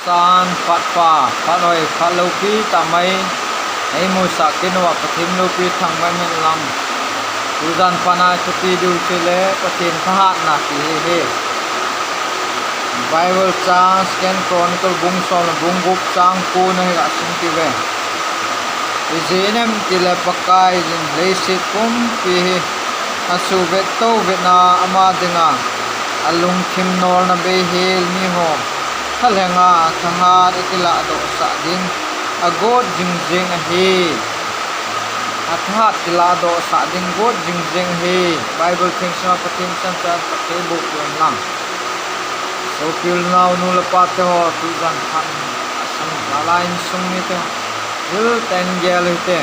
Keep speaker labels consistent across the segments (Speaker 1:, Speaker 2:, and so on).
Speaker 1: san phat pa phat hoi phat lo pi ta mai ei mu sa kinwa pathim lo pi thang mai men lam tudan pana chuti du chile pathin tha na ki he Bible chang scan chronicle bung sol bung gup chang ku na ga sing ti ve Izenem tile pakai jin leisit kum pi asu vet to vetna ama dinga alung khim nor na be hel ni ho thalenga thahat ikila do sa ding agot jingjeng he athat kila do sa ding got jingjeng he Bible things na patim san ta table yon lam so till now nu la pat ho tu jan khan asam lalain sung ni te hil ten gel te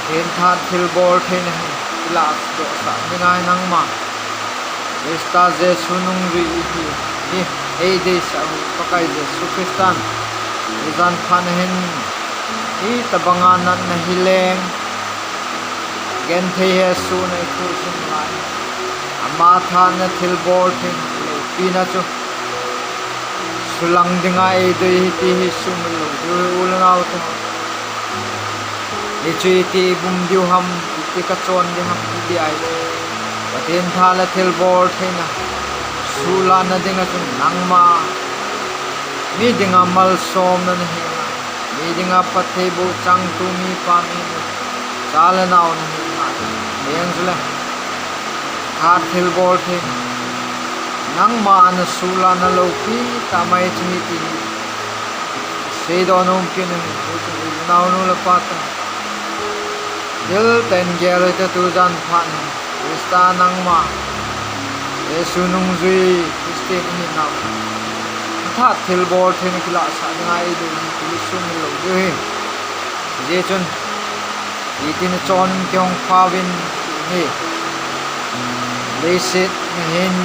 Speaker 1: ten that thil bol then kila do sa dingai nang ma esta je sunung ri hi ei de sa pakai je sukristan izan khan hen hi tabanga nan na hileng gen the he su nei khu sun lai ama tha na thil bol thing pina chu sulang dinga ei de ti hi sum lo du ulnau tu ni chi ti bum diu ham ti ka chon di ham ti ai patin thala thil bol thina sula na dinga chu nangma mi dinga mal som na hi mi dinga pathe bu chang tu mi pa mi chala naw na hi ma leng zule ha thil bol thing nangma na sula na lo pi ta mai chi ti se do nom kin naw nu la pata dil ten gel te tu jan phan esta nangma sunung zui Christian ni naw that thil bol then kila sa ngai do ni sum lo je je chun itin chon kyong phawin ni lesit hin